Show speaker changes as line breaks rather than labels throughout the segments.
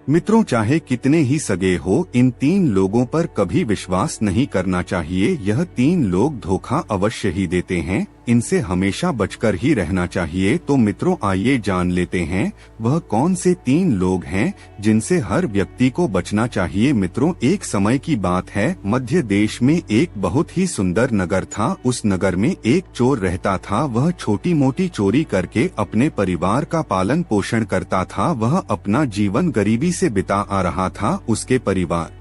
मित्रों, चाहे कितने ही सगे हो, इन तीन लोगों पर कभी विश्वास नहीं करना चाहिए। यह तीन लोग धोखा अवश्य ही देते हैं, इनसे हमेशा बचकर ही रहना चाहिए। तो मित्रों, आइए जान लेते हैं वह कौन से तीन लोग हैं जिनसे हर व्यक्ति को बचना चाहिए। मित्रों, एक समय की बात है, मध्य देश में एक बहुत ही सुंदर नगर था। उस नगर में एक चोर रहता था। वह छोटी मोटी चोरी करके अपने परिवार का पालन पोषण करता था। वह अपना जीवन गरीबी से बिता आ रहा था। उसके परिवार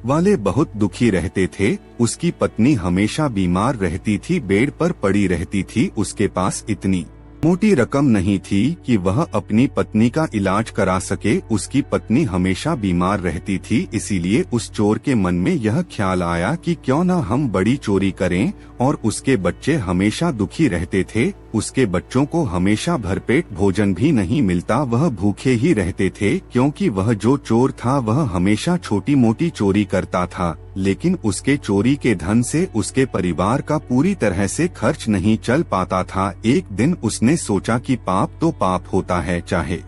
वाले बहुत दुखी रहते थे। उसकी पत्नी हमेशा बीमार रहती थी, बेड पर पड़ी रहती थी। उसके पास इतनी मोटी रकम नहीं थी कि वह अपनी पत्नी का इलाज करा सके। उसकी पत्नी हमेशा बीमार रहती थी, इसीलिए उस चोर के मन में यह ख्याल आया कि क्यों न हम बड़ी चोरी करें। और उसके बच्चे हमेशा दुखी रहते थे। उसके बच्चों को हमेशा भरपेट भोजन भी नहीं मिलता, वह भूखे ही रहते थे, क्योंकि वह जो चोर था वह हमेशा छोटी मोटी चोरी करता था। लेकिन उसके चोरी के धन से उसके परिवार का पूरी तरह से खर्च नहीं चल पाता था। एक दिन उसने सोचा कि पाप तो पाप होता है, चाहे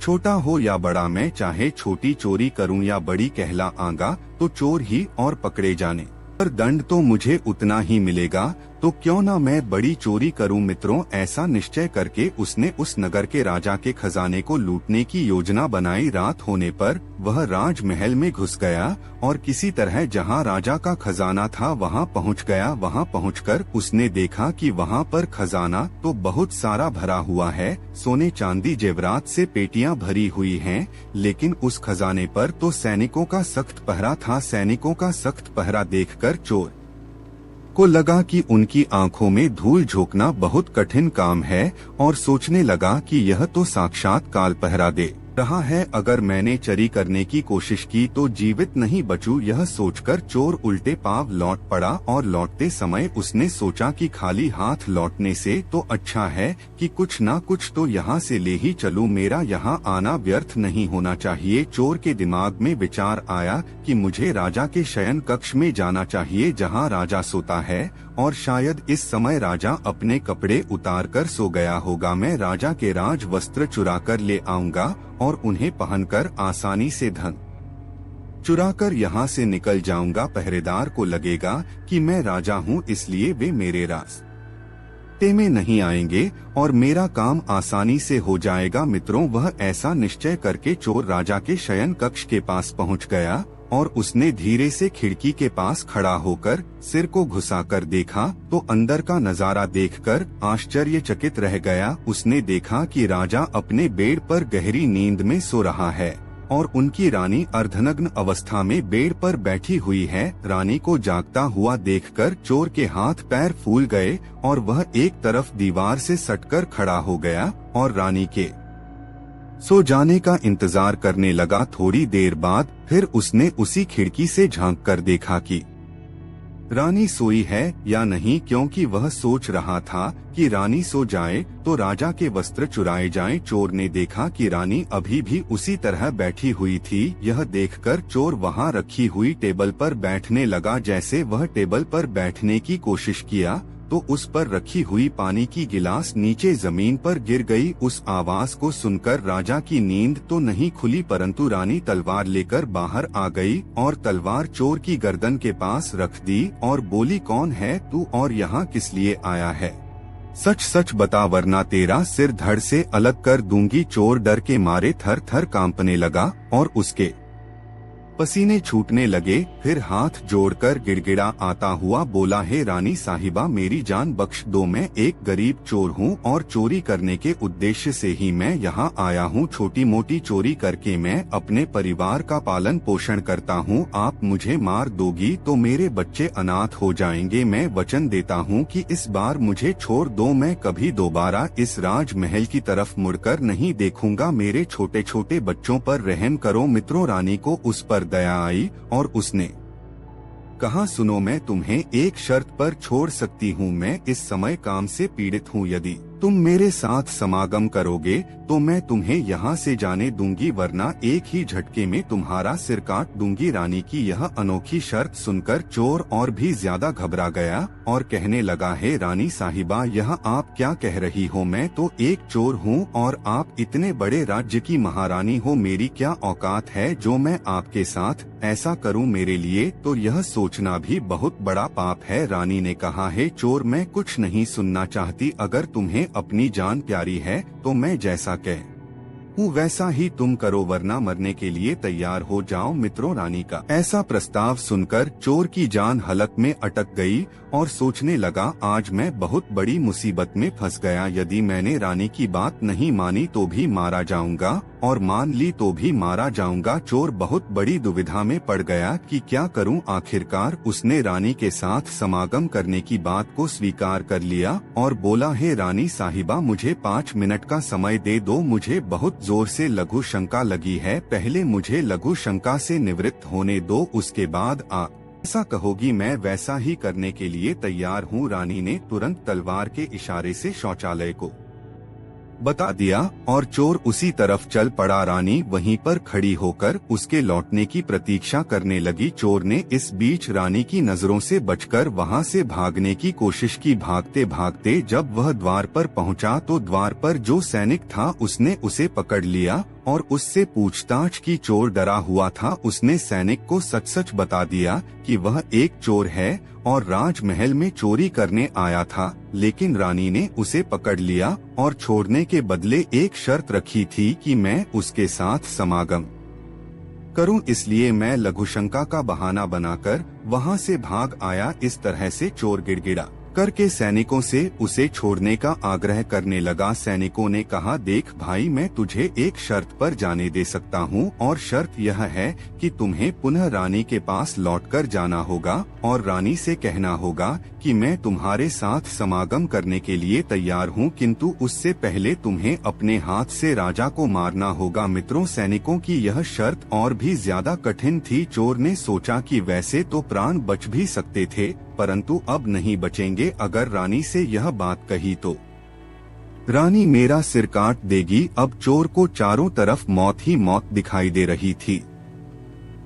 छोटा हो या बड़ा। मैं चाहे छोटी चोरी करूं या बड़ी कहला आऊंगा तो चोर ही और पकड़े जाने पर दंड तो मुझे उतना ही मिलेगा, तो क्यों ना मैं बड़ी चोरी करूं। मित्रों, ऐसा निश्चय करके उसने उस नगर के राजा के खजाने को लूटने की योजना बनाई। रात होने पर वह राजमहल में घुस गया और किसी तरह जहां राजा का खजाना था वहां पहुंच गया। वहां पहुंचकर उसने देखा कि वहां पर खजाना तो बहुत सारा भरा हुआ है, सोने चांदी जेवरात से पेटियां भरी हुई हैं, लेकिन उस खजाने पर तो सैनिकों का सख्त पहरा था। सैनिकों का सख्त पहरा देखकर चोर को लगा कि उनकी आंखों में धूल झोंकना बहुत कठिन काम है और सोचने लगा कि यह तो साक्षात काल पहरा दे रहा है। अगर मैंने चोरी करने की कोशिश की तो जीवित नहीं बचूं। यह सोचकर चोर उल्टे पांव लौट पड़ा और लौटते समय उसने सोचा कि खाली हाथ लौटने से तो अच्छा है कि कुछ ना कुछ तो यहाँ से ले ही चलूं, मेरा यहाँ आना व्यर्थ नहीं होना चाहिए। चोर के दिमाग में विचार आया कि मुझे राजा के शयन कक्ष में जाना चाहिए जहाँ राजा सोता है, और शायद इस समय राजा अपने कपड़े उतार कर सो गया होगा। मैं राजा के राज वस्त्र चुरा कर ले आऊंगा और उन्हें पहनकर आसानी से धन चुराकर यहाँ से निकल जाऊंगा। पहरेदार को लगेगा कि मैं राजा हूँ, इसलिए वे मेरे रास्ते में नहीं आएंगे और मेरा काम आसानी से हो जाएगा। मित्रों, वह ऐसा निश्चय करके चोर राजा के शयन कक्ष के पास पहुँच गया और उसने धीरे से खिड़की के पास खड़ा होकर सिर को घुसाकर देखा तो अंदर का नजारा देखकर आश्चर्यचकित रह गया। उसने देखा कि राजा अपने बेड पर गहरी नींद में सो रहा है और उनकी रानी अर्धनग्न अवस्था में बेड पर बैठी हुई है। रानी को जागता हुआ देखकर चोर के हाथ पैर फूल गए और वह एक तरफ दीवार से सटकर खड़ा हो गया और रानी के सो जाने का इंतजार करने लगा। थोड़ी देर बाद फिर उसने उसी खिड़की से झांक कर देखा कि रानी सोई है या नहीं, क्योंकि वह सोच रहा था कि रानी सो जाए तो राजा के वस्त्र चुराए जाएं। चोर ने देखा कि रानी अभी भी उसी तरह बैठी हुई थी। यह देखकर चोर वहां रखी हुई टेबल पर बैठने लगा। जैसे वह टेबल पर बैठने की कोशिश किया तो उस पर रखी हुई पानी की गिलास नीचे जमीन पर गिर गई। उस आवाज को सुनकर राजा की नींद तो नहीं खुली, परंतु रानी तलवार लेकर बाहर आ गई और तलवार चोर की गर्दन के पास रख दी और बोली, कौन है तू और यहाँ किस लिए आया है? सच सच बता वरना तेरा सिर धड़ से अलग कर दूंगी। चोर डर के मारे थर थर कांपने लगा और उसके पसीने छूटने लगे। फिर हाथ जोड़कर गिड़गिड़ा आता हुआ बोला, हे रानी साहिबा, मेरी जान बख्श दो, मैं एक गरीब चोर हूँ और चोरी करने के उद्देश्य से ही मैं यहाँ आया हूँ। छोटी मोटी चोरी करके मैं अपने परिवार का पालन पोषण करता हूँ। आप मुझे मार दोगी तो मेरे बच्चे अनाथ हो जाएंगे। मैं वचन देता हूँ कि इस बार मुझे छोड़ दो, मैं कभी दोबारा इस राजमहल की तरफ मुड़कर नहीं देखूंगा। मेरे छोटे छोटे बच्चों पर रहम करो। मित्रों, रानी को उस पर दया आई और उसने कहा, सुनो, मैं तुम्हें एक शर्त पर छोड़ सकती हूँ। मैं इस समय काम से पीड़ित हूँ, यदि तुम मेरे साथ समागम करोगे तो मैं तुम्हें यहाँ से जाने दूंगी, वरना एक ही झटके में तुम्हारा सिर काट दूंगी। रानी की यह अनोखी शर्त सुनकर चोर और भी ज्यादा घबरा गया और कहने लगा, है रानी साहिबा, यह आप क्या कह रही हो? मैं तो एक चोर हूँ और आप इतने बड़े राज्य की महारानी हो। मेरी क्या औकात है जो मैं आपके साथ ऐसा करूं? मेरे लिए तो यह सोचना भी बहुत बड़ा पाप है। रानी ने कहा, है चोर, मैं कुछ नहीं सुनना चाहती। अगर तुम्हें अपनी जान प्यारी है तो मैं जैसा कह हूँ वैसा ही तुम करो, वरना मरने के लिए तैयार हो जाओ। मित्रों, रानी का ऐसा प्रस्ताव सुनकर चोर की जान हलक में अटक गई और सोचने लगा, आज मैं बहुत बड़ी मुसीबत में फंस गया। यदि मैंने रानी की बात नहीं मानी तो भी मारा जाऊंगा और मान ली तो भी मारा जाऊंगा। चोर बहुत बड़ी दुविधा में पड़ गया कि क्या करूं। आखिरकार उसने रानी के साथ समागम करने की बात को स्वीकार कर लिया और बोला, है रानी साहिबा, मुझे 5 मिनट का समय दे दो। मुझे बहुत जोर से लघु शंका लगी है। पहले मुझे लघु शंका से निवृत्त होने दो, उसके बाद आप ऐसा कहोगी मैं वैसा ही करने के लिए तैयार हूँ। रानी ने तुरंत तलवार के इशारे से शौचालय को बता दिया और चोर उसी तरफ चल पड़ा। रानी वहीं पर खड़ी होकर उसके लौटने की प्रतीक्षा करने लगी। चोर ने इस बीच रानी की नजरों से बचकर वहां से भागने की कोशिश की। भागते भागते जब वह द्वार पर पहुंचा तो द्वार पर जो सैनिक था उसने उसे पकड़ लिया और उससे पूछताछ की। चोर डरा हुआ था। उसने सैनिक को सच सच बता दिया कि वह एक चोर है और राजमहल में चोरी करने आया था, लेकिन रानी ने उसे पकड़ लिया और छोड़ने के बदले एक शर्त रखी थी कि मैं उसके साथ समागम करूं। इसलिए मैं लघुशंका का बहाना बनाकर वहां से भाग आया। इस तरह से चोर गिड़गिड़ा करके सैनिकों से उसे छोड़ने का आग्रह करने लगा। सैनिकों ने कहा, देख भाई, मैं तुझे एक शर्त पर जाने दे सकता हूँ और शर्त यह है कि तुम्हें पुनः रानी के पास लौटकर जाना होगा और रानी से कहना होगा कि मैं तुम्हारे साथ समागम करने के लिए तैयार हूँ, किंतु उससे पहले तुम्हें अपने हाथ से राजा को मारना होगा। मित्रों, सैनिकों की यह शर्त और भी ज्यादा कठिन थी। चोर ने सोचा कि वैसे तो प्राण बच भी सकते थे, परंतु अब नहीं बचेंगे। अगर रानी से यह बात कही तो रानी मेरा सिर काट देगी। अब चोर को चारों तरफ मौत ही मौत दिखाई दे रही थी।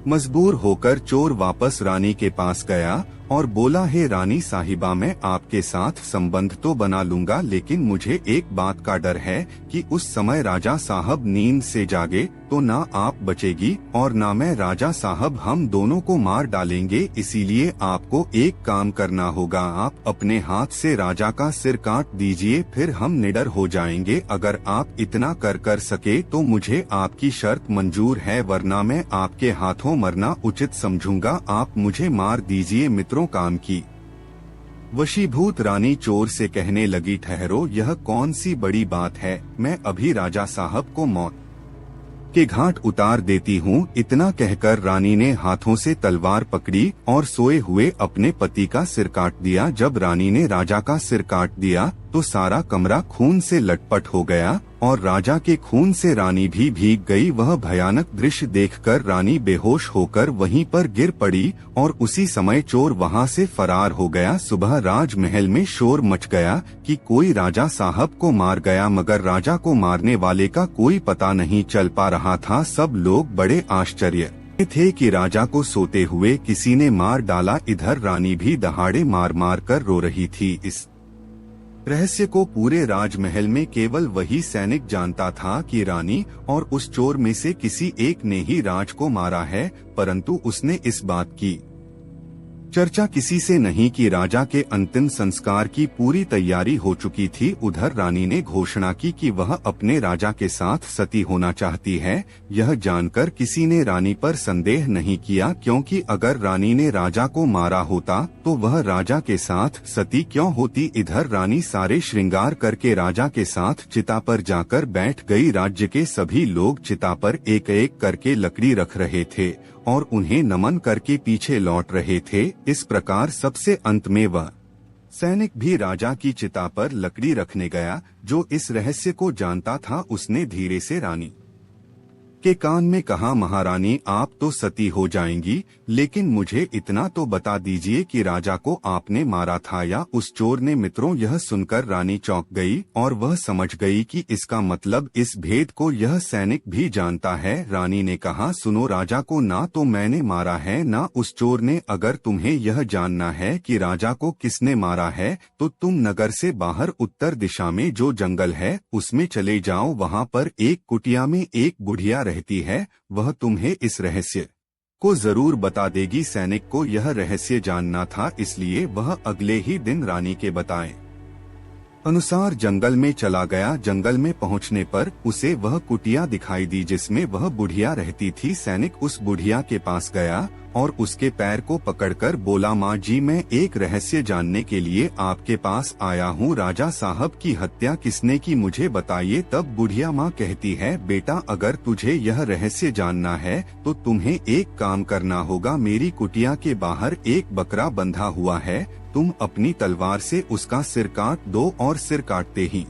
मजबूर होकर चोर वापस रानी के पास गया और बोला, है रानी साहिबा, मैं आपके साथ संबंध तो बना लूंगा, लेकिन मुझे एक बात का डर है कि उस समय राजा साहब नींद से जागे तो ना आप बचेगी और ना मैं। राजा साहब हम दोनों को मार डालेंगे। इसीलिए आपको एक काम करना होगा, आप अपने हाथ से राजा का सिर काट दीजिए, फिर हम निडर हो जाएंगे। अगर आप इतना कर सके तो मुझे आपकी शर्त मंजूर है, वरना मैं आपके हाथों मरना उचित समझूंगा। आप मुझे मार दीजिए। मित्रों, काम की वशीभूत रानी चोर से कहने लगी, ठहरो, यह कौन सी बड़ी बात है, मैं अभी राजा साहब को मौत के घाट उतार देती हूँ। इतना कहकर रानी ने हाथों से तलवार पकड़ी और सोए हुए अपने पति का सिर काट दिया। जब रानी ने राजा का सिर काट दिया तो सारा कमरा खून से लटपट हो गया और राजा के खून से रानी भी भीग गई। वह भयानक दृश्य देखकर रानी बेहोश होकर वहीं पर गिर पड़ी और उसी समय चोर वहां से फरार हो गया। सुबह राजमहल में शोर मच गया कि कोई राजा साहब को मार गया, मगर राजा को मारने वाले का कोई पता नहीं चल पा रहा था। सब लोग बड़े आश्चर्य थे कि राजा को सोते हुए किसी ने मार डाला। इधर रानी भी दहाड़े मार मार कर रो रही थी। इस रहस्य को पूरे राजमहल में केवल वही सैनिक जानता था कि रानी और उस चोर में से किसी एक ने ही राज को मारा है, परंतु उसने इस बात की चर्चा किसी से नहीं कि राजा के अंतिम संस्कार की पूरी तैयारी हो चुकी थी। उधर रानी ने घोषणा की कि वह अपने राजा के साथ सती होना चाहती है। यह जानकर किसी ने रानी पर संदेह नहीं किया, क्योंकि अगर रानी ने राजा को मारा होता तो वह राजा के साथ सती क्यों होती। इधर रानी सारे श्रृंगार करके राजा के साथ चिता पर जाकर बैठ गई। राज्य के सभी लोग चिता पर एक एक करके लकड़ी रख रहे थे और उन्हें नमन करके पीछे लौट रहे थे। इस प्रकार सबसे अंत में वह सैनिक भी राजा की चिता पर लकड़ी रखने गया। जो इस रहस्य को जानता था उसने धीरे से रानी के कान में कहा, महारानी आप तो सती हो जाएंगी, लेकिन मुझे इतना तो बता दीजिए कि राजा को आपने मारा था या उस चोर ने। मित्रों, यह सुनकर रानी चौंक गई और वह समझ गई कि इसका मतलब इस भेद को यह सैनिक भी जानता है। रानी ने कहा, सुनो, राजा को ना तो मैंने मारा है ना उस चोर ने। अगर तुम्हें यह जानना है कि राजा को किसने मारा है तो तुम नगर से बाहर उत्तर दिशा में जो जंगल है उसमें चले जाओ। वहाँ पर एक कुटिया में एक बुढ़िया रहती है, वह तुम्हें इस रहस्य को जरूर बता देगी। सैनिक को यह रहस्य जानना था, इसलिए वह अगले ही दिन रानी के बताए अनुसार जंगल में चला गया। जंगल में पहुंचने पर उसे वह कुटिया दिखाई दी जिसमें वह बुढ़िया रहती थी। सैनिक उस बुढ़िया के पास गया और उसके पैर को पकड़कर बोला, माँ जी, मैं एक रहस्य जानने के लिए आपके पास आया हूँ। राजा साहब की हत्या किसने की, मुझे बताइए। तब बुढ़िया माँ कहती है, बेटा, अगर तुझे यह रहस्य जानना है तो तुम्हें एक काम करना होगा। मेरी कुटिया के बाहर एक बकरा बंधा हुआ है, तुम अपनी तलवार से उसका सिर काट दो और सिर काटते ही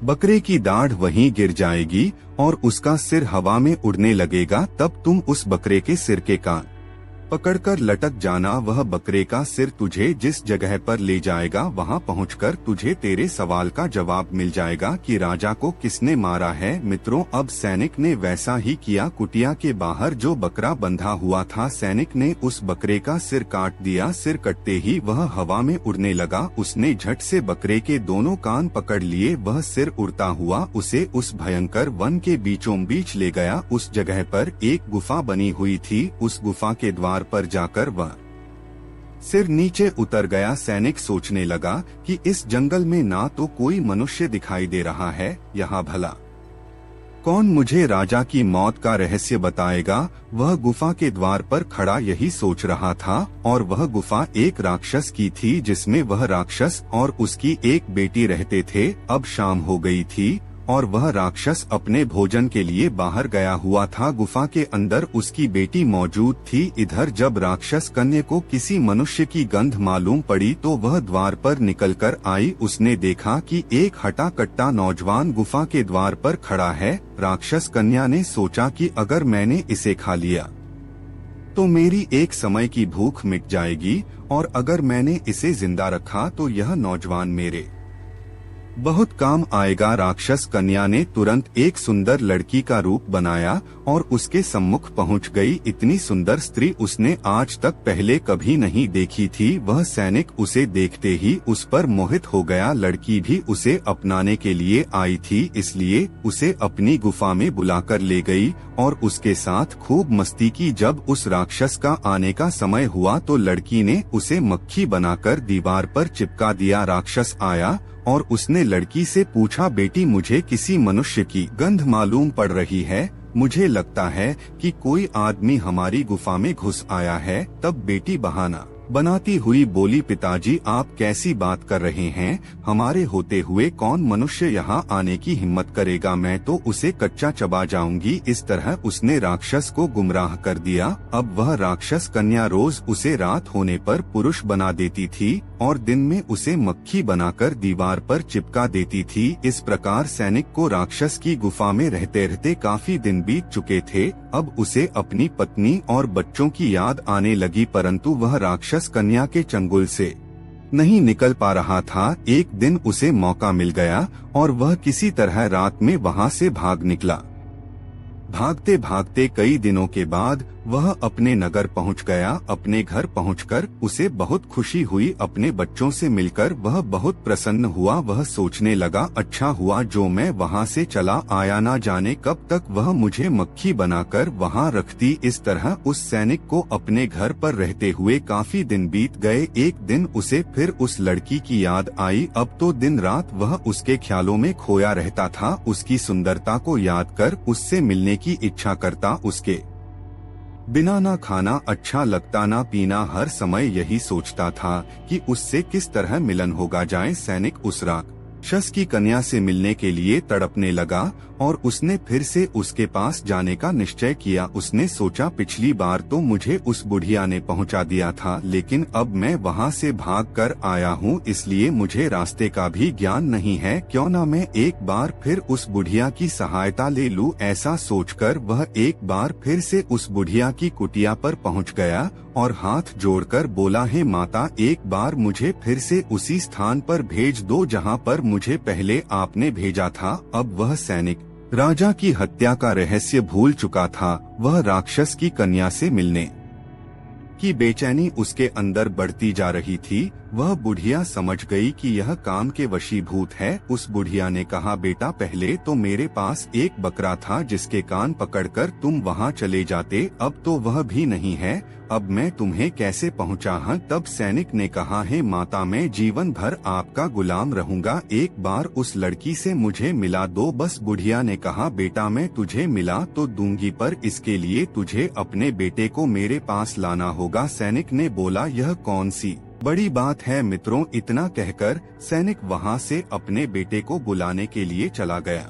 बकरे की दाढ़ वहीं गिर जाएगी और उसका सिर हवा में उड़ने लगेगा। तब तुम उस बकरे के सिर के कान पकड़कर लटक जाना। वह बकरे का सिर तुझे जिस जगह पर ले जाएगा वहां पहुंचकर तुझे तेरे सवाल का जवाब मिल जाएगा कि राजा को किसने मारा है। मित्रों, अब सैनिक ने वैसा ही किया। कुटिया के बाहर जो बकरा बंधा हुआ था, सैनिक ने उस बकरे का सिर काट दिया। सिर कटते ही वह हवा में उड़ने लगा। उसने झट से बकरे के दोनों कान पकड़ लिए। वह सिर उड़ता हुआ उसे उस भयंकर वन के बीचों बीच ले गया। उस जगह पर एक गुफा बनी हुई थी। उस गुफा के द्वार पर जाकर वह सिर नीचे उतर गया। सैनिक सोचने लगा कि इस जंगल में ना तो कोई मनुष्य दिखाई दे रहा है, यहाँ भला कौन मुझे राजा की मौत का रहस्य बताएगा। वह गुफा के द्वार पर खड़ा यही सोच रहा था और वह गुफा एक राक्षस की थी जिसमें वह राक्षस और उसकी एक बेटी रहते थे। अब शाम हो गई थी और वह राक्षस अपने भोजन के लिए बाहर गया हुआ था। गुफा के अंदर उसकी बेटी मौजूद थी। इधर जब राक्षस कन्या को किसी मनुष्य की गंध मालूम पड़ी तो वह द्वार पर निकलकर आई। उसने देखा कि एक हटा कट्टा नौजवान गुफा के द्वार पर खड़ा है। राक्षस कन्या ने सोचा कि अगर मैंने इसे खा लिया तो मेरी एक समय की भूख मिट जाएगी और अगर मैंने इसे जिंदा रखा तो यह नौजवान मेरे बहुत काम आएगा। राक्षस कन्या ने तुरंत एक सुंदर लड़की का रूप बनाया और उसके सम्मुख पहुंच गई। इतनी सुंदर स्त्री उसने आज तक पहले कभी नहीं देखी थी। वह सैनिक उसे देखते ही उस पर मोहित हो गया। लड़की भी उसे अपनाने के लिए आई थी, इसलिए उसे अपनी गुफा में बुलाकर ले गई और उसके साथ खूब मस्ती की। जब उस राक्षस का आने का समय हुआ तो लड़की ने उसे मक्खी बनाकर दीवार पर चिपका दिया। राक्षस आया और उसने लड़की से पूछा, बेटी, मुझे किसी मनुष्य की गंध मालूम पड़ रही है। मुझे लगता है कि कोई आदमी हमारी गुफा में घुस आया है। तब बेटी बहाना बनाती हुई बोली, पिताजी, आप कैसी बात कर रहे हैं? हमारे होते हुए कौन मनुष्य यहाँ आने की हिम्मत करेगा? मैं तो उसे कच्चा चबा जाऊंगी। इस तरह उसने राक्षस को गुमराह कर दिया। अब वह राक्षस कन्या रोज उसे रात होने पर पुरुष बना देती थी और दिन में उसे मक्खी बनाकर दीवार पर चिपका देती थी। इस प्रकार सैनिक को राक्षस की गुफा में रहते रहते काफी दिन बीत चुके थे। अब उसे अपनी पत्नी और बच्चों की याद आने लगी, परंतु वह राक्षस कन्या के चंगुल से नहीं निकल पा रहा था। एक दिन उसे मौका मिल गया और वह किसी तरह रात में वहां से भाग निकला। भागते भागते कई दिनों के बाद वह अपने नगर पहुंच गया। अपने घर पहुंचकर उसे बहुत खुशी हुई। अपने बच्चों से मिलकर वह बहुत प्रसन्न हुआ। वह सोचने लगा, अच्छा हुआ जो मैं वहां से चला आया, ना जाने कब तक वह मुझे मक्खी बनाकर वहां रखती। इस तरह उस सैनिक को अपने घर पर रहते हुए काफी दिन बीत गए। एक दिन उसे फिर उस लड़की की याद आई। अब तो दिन रात वह उसके ख्यालों में खोया रहता था। उसकी सुंदरता को याद कर उससे मिलने की इच्छा करता। उसके बिना ना खाना अच्छा लगता, ना पीना। हर समय यही सोचता था कि उससे किस तरह मिलन होगा जाए। सैनिक उस रात राक्षस की कन्या से मिलने के लिए तड़पने लगा और उसने फिर से उसके पास जाने का निश्चय किया। उसने सोचा पिछली बार तो मुझे उस बुढ़िया ने पहुंचा दिया था, लेकिन अब मैं वहां से भाग कर आया हूं, इसलिए मुझे रास्ते का भी ज्ञान नहीं है। क्यों न मैं एक बार फिर उस बुढ़िया की सहायता ले लूं। ऐसा सोचकर वह एक बार फिर से उस बुढ़िया की कुटिया पर पहुंच गया और हाथ जोड़कर बोला, हे माता, एक बार मुझे फिर से उसी स्थान पर भेज दो जहां पर मुझे पहले आपने भेजा था। अब वह सैनिक राजा की हत्या का रहस्य भूल चुका था। वह राक्षस की कन्या से मिलने की बेचैनी उसके अंदर बढ़ती जा रही थी। वह बुढ़िया समझ गई कि यह काम के वशीभूत है। उस बुढ़िया ने कहा, बेटा, पहले तो मेरे पास एक बकरा था जिसके कान पकड़कर तुम वहां चले जाते, अब तो वह भी नहीं है। अब मैं तुम्हें कैसे पहुंचा? तब सैनिक ने कहा, हे माता, मैं जीवन भर आपका गुलाम रहूंगा, एक बार उस लड़की से मुझे मिला दो बस। बुढ़िया ने कहा, बेटा, मैं तुझे मिला तो दूंगी, पर इसके लिए तुझे अपने बेटे को मेरे पास लाना होगा। सैनिक ने बोला, यह कौन सी बड़ी बात है मित्रों। इतना कहकर सैनिक वहां से अपने बेटे को बुलाने के लिए चला गया।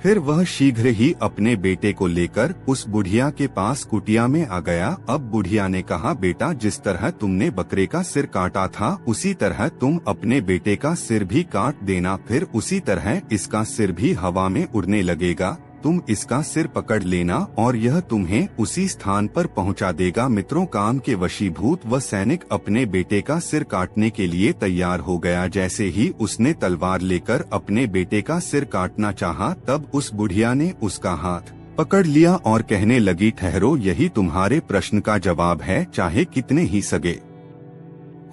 फिर वह शीघ्र ही अपने बेटे को लेकर उस बुढ़िया के पास कुटिया में आ गया। अब बुढ़िया ने कहा, बेटा, जिस तरह तुमने बकरे का सिर काटा था उसी तरह तुम अपने बेटे का सिर भी काट देना, फिर उसी तरह इसका सिर भी हवा में उड़ने लगेगा। तुम इसका सिर पकड़ लेना और यह तुम्हें उसी स्थान पर पहुंचा देगा। मित्रों, काम के वशीभूत वह सैनिक अपने बेटे का सिर काटने के लिए तैयार हो गया। जैसे ही उसने तलवार लेकर अपने बेटे का सिर काटना चाहा, तब उस बुढ़िया ने उसका हाथ पकड़ लिया और कहने लगी, ठहरो, यही तुम्हारे प्रश्न का जवाब है। चाहे कितने ही सगे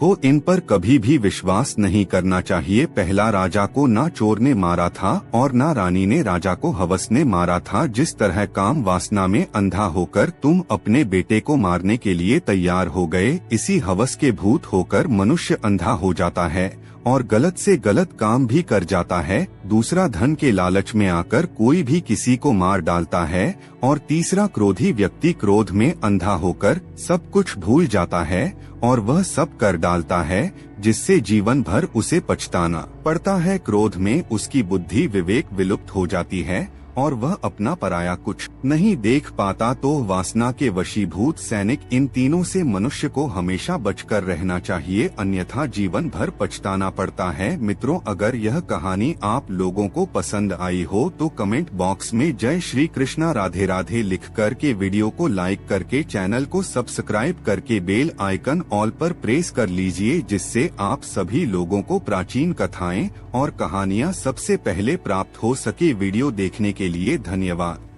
हो, इन पर कभी भी विश्वास नहीं करना चाहिए। पहला राजा को ना चोर ने मारा था और ना रानी ने राजा को हवस ने मारा था। जिस तरह काम वासना में अंधा होकर तुम अपने बेटे को मारने के लिए तैयार हो गए, इसी हवस के भूत होकर मनुष्य अंधा हो जाता है और गलत से गलत काम भी कर जाता है। दूसरा, धन के लालच में आकर कोई भी किसी को मार डालता है। और तीसरा, क्रोधी व्यक्ति क्रोध में अंधा होकर सब कुछ भूल जाता है और वह सब कर डालता है, जिससे जीवन भर उसे पछताना पड़ता है। क्रोध में उसकी बुद्धि विवेक विलुप्त हो जाती है और वह अपना पराया कुछ नहीं देख पाता। तो वासना के वशीभूत सैनिक, इन तीनों से मनुष्य को हमेशा बचकर रहना चाहिए, अन्यथा जीवन भर पछताना पड़ता है। मित्रों, अगर यह कहानी आप लोगों को पसंद आई हो तो कमेंट बॉक्स में जय श्री कृष्णा राधे राधे लिख कर के वीडियो को लाइक करके चैनल को सब्सक्राइब करके बेल आइकन ऑल पर प्रेस कर लीजिए, जिससे आप सभी लोगों को प्राचीन कथाएं और कहानियां सबसे पहले प्राप्त हो सके। वीडियो देखने के लिए धन्यवाद।